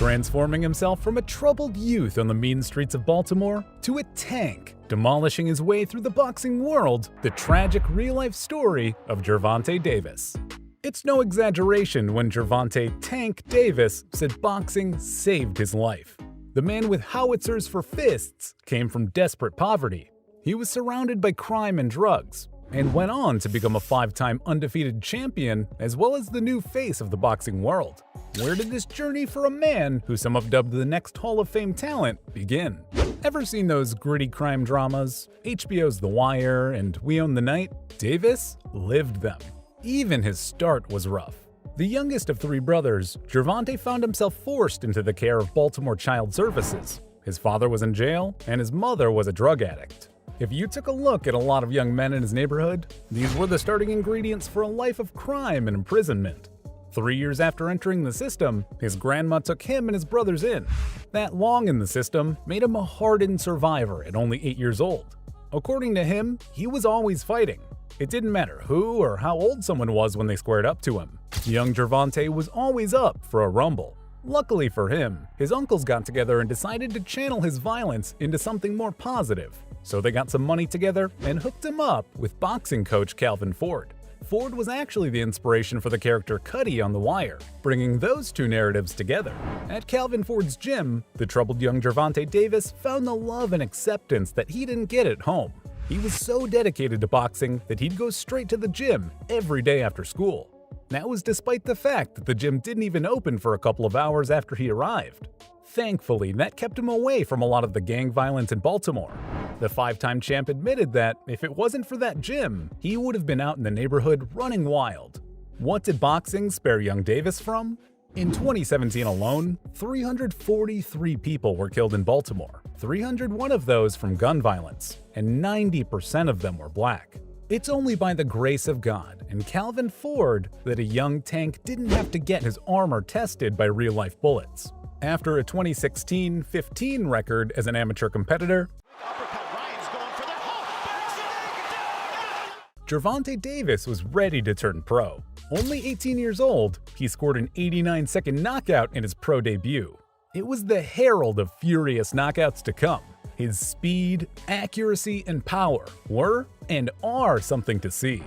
transforming himself from a troubled youth on the mean streets of Baltimore to a tank, demolishing his way through the boxing world, the tragic real-life story of Gervonta Davis. It's no exaggeration when Gervonta "Tank" Davis said boxing saved his life. The man with howitzers for fists came from desperate poverty. He was surrounded by crime and drugs, and went on to become a 5-time undefeated champion as well as the new face of the boxing world. Where did this journey for a man who some have dubbed the next Hall of Fame talent begin? Ever seen those gritty crime dramas? HBO's The Wire and We Own the Night? Davis lived them. Even his start was rough. The youngest of 3 brothers, Gervonta found himself forced into the care of Baltimore Child Services. His father was in jail, and his mother was a drug addict. If you took a look at a lot of young men in his neighborhood, these were the starting ingredients for a life of crime and imprisonment. 3 years after entering the system, his grandma took him and his brothers in. That long in the system made him a hardened survivor at only 8 years old. According to him, he was always fighting. It didn't matter who or how old someone was when they squared up to him. Young Gervonta was always up for a rumble. Luckily for him, his uncles got together and decided to channel his violence into something more positive. So they got some money together and hooked him up with boxing coach Calvin Ford. Ford was actually the inspiration for the character Cuddy on The Wire, bringing those two narratives together. At Calvin Ford's gym, the troubled young Gervonta Davis found the love and acceptance that he didn't get at home. He was so dedicated to boxing that he'd go straight to the gym every day after school. That was despite the fact that the gym didn't even open for a couple of hours after he arrived. Thankfully, that kept him away from a lot of the gang violence in Baltimore. The 5-time champ admitted that if it wasn't for that gym, he would have been out in the neighborhood running wild. What did boxing spare young Davis from? In 2017 alone, 343 people were killed in Baltimore, 301 of those from gun violence, and 90% of them were black. It's only by the grace of God and Calvin Ford that a young tank didn't have to get his armor tested by real-life bullets. After a 2016-15 record as an amateur competitor, Gervonta Davis was ready to turn pro. Only 18 years old, he scored an 89-second knockout in his pro debut. It was the herald of furious knockouts to come. His speed, accuracy, and power were and are something to see.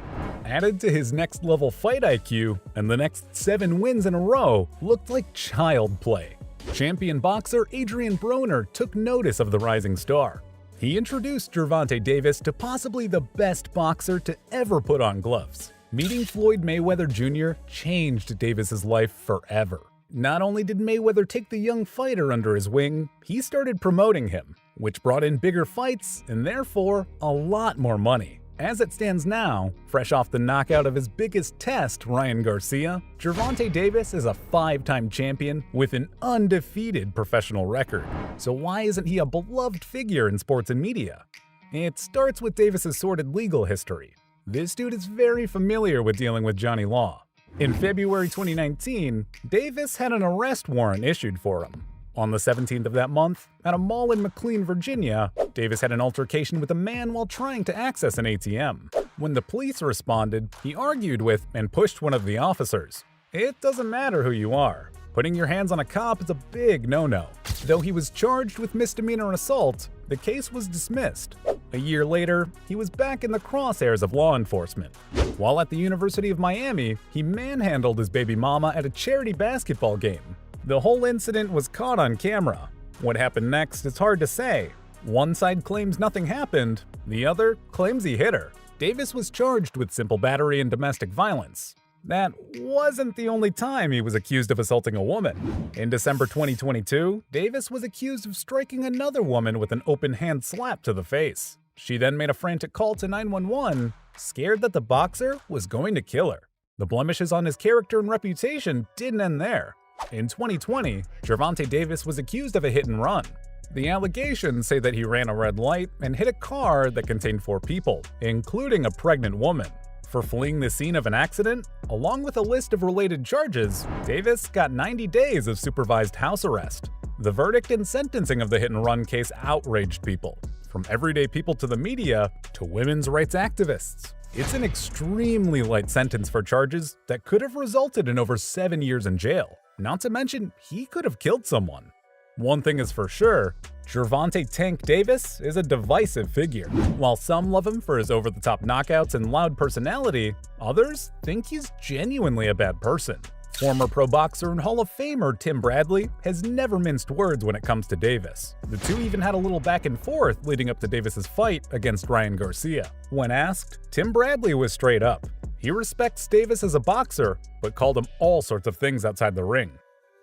Added to his next-level fight IQ, and the next 7 wins in a row looked like child play. Champion boxer Adrian Broner took notice of the rising star. He introduced Gervonta Davis to possibly the best boxer to ever put on gloves. Meeting Floyd Mayweather Jr. changed Davis's life forever. Not only did Mayweather take the young fighter under his wing, he started promoting him, which brought in bigger fights and therefore a lot more money. As it stands now, fresh off the knockout of his biggest test, Ryan Garcia, Gervonta Davis is a 5-time champion with an undefeated professional record. So why isn't he a beloved figure in sports and media? It starts with Davis's sordid legal history. This dude is very familiar with dealing with Johnny Law. In February 2019, Davis had an arrest warrant issued for him. On the 17th of that month, at a mall in McLean, Virginia, Davis had an altercation with a man while trying to access an ATM. When the police responded, he argued with and pushed one of the officers. It doesn't matter who you are. Putting your hands on a cop is a big no-no. Though he was charged with misdemeanor assault, the case was dismissed. A year later, he was back in the crosshairs of law enforcement. While at the University of Miami, he manhandled his baby mama at a charity basketball game. The whole incident was caught on camera. What happened next is hard to say. One side claims nothing happened, the other claims he hit her. Davis was charged with simple battery and domestic violence. That wasn't the only time he was accused of assaulting a woman. In December 2022, Davis was accused of striking another woman with an open hand slap to the face. She then made a frantic call to 911, scared that the boxer was going to kill her. The blemishes on his character and reputation didn't end there. In 2020, Gervonta Davis was accused of a hit and run. The allegations say that he ran a red light and hit a car that contained 4 people, including a pregnant woman. For fleeing the scene of an accident, along with a list of related charges, Davis got 90 days of supervised house arrest. The verdict and sentencing of the hit-and-run case outraged people, from everyday people to the media to women's rights activists. It's an extremely light sentence for charges that could have resulted in over 7 years in jail. Not to mention, he could have killed someone. One thing is for sure, Gervonta "Tank" Davis is a divisive figure. While some love him for his over-the-top knockouts and loud personality, others think he's genuinely a bad person. Former pro boxer and Hall of Famer Tim Bradley has never minced words when it comes to Davis. The two even had a little back and forth leading up to Davis's fight against Ryan Garcia. When asked, Tim Bradley was straight up. He respects Davis as a boxer, but called him all sorts of things outside the ring.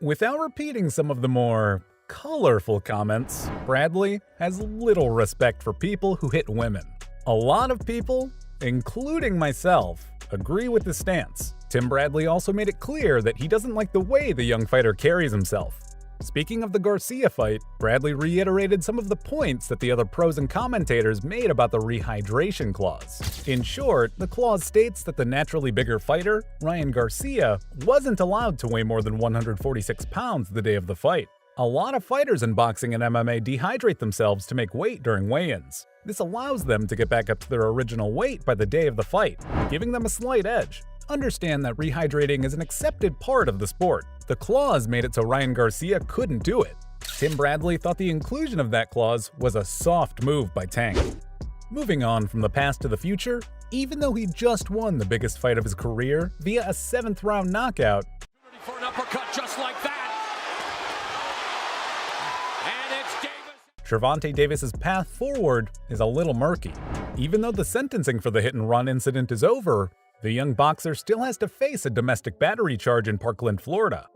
Without repeating some of the more colorful comments, Bradley has little respect for people who hit women. A lot of people, including myself, agree with this stance. Tim Bradley also made it clear that he doesn't like the way the young fighter carries himself. Speaking of the Garcia fight, Bradley reiterated some of the points that the other pros and commentators made about the rehydration clause. In short, the clause states that the naturally bigger fighter, Ryan Garcia, wasn't allowed to weigh more than 146 pounds the day of the fight. A lot of fighters in boxing and MMA dehydrate themselves to make weight during weigh-ins. This allows them to get back up to their original weight by the day of the fight, giving them a slight edge. Understand that rehydrating is an accepted part of the sport. The clause made it so Ryan Garcia couldn't do it. Tim Bradley thought the inclusion of that clause was a soft move by Tank. Moving on from the past to the future, even though he just won the biggest fight of his career via a 7th-round knockout, for an uppercut just like that. Gervonta Davis's path forward is a little murky. Even though the sentencing for the hit-and-run incident is over, the young boxer still has to face a domestic battery charge in Parkland, Florida.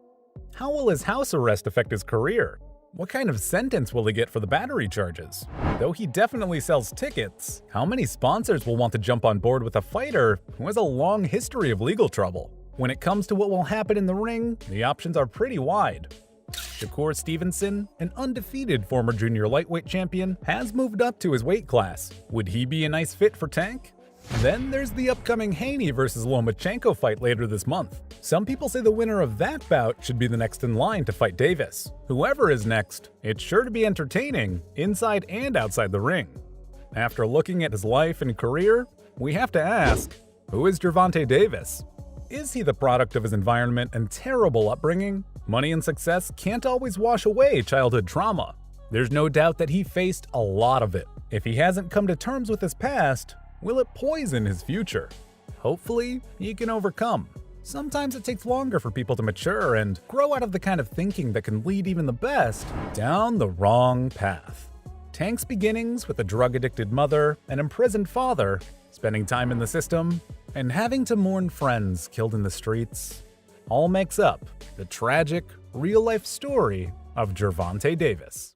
How will his house arrest affect his career? What kind of sentence will he get for the battery charges? Though he definitely sells tickets, how many sponsors will want to jump on board with a fighter who has a long history of legal trouble? When it comes to what will happen in the ring, the options are pretty wide. Shakur Stevenson, an undefeated former junior lightweight champion, has moved up to his weight class. Would he be a nice fit for Tank? Then there's the upcoming Haney vs. Lomachenko fight later this month. Some people say the winner of that bout should be the next in line to fight Davis. Whoever is next, it's sure to be entertaining, inside and outside the ring. After looking at his life and career, we have to ask, who is Gervonta Davis? Is he the product of his environment and terrible upbringing? Money and success can't always wash away childhood trauma. There's no doubt that he faced a lot of it. If he hasn't come to terms with his past, will it poison his future? Hopefully, he can overcome. Sometimes it takes longer for people to mature and grow out of the kind of thinking that can lead even the best down the wrong path. Tank's beginnings with a drug-addicted mother, an imprisoned father, spending time in the system, and having to mourn friends killed in the streets, all makes up the tragic, real-life story of Gervonta Davis.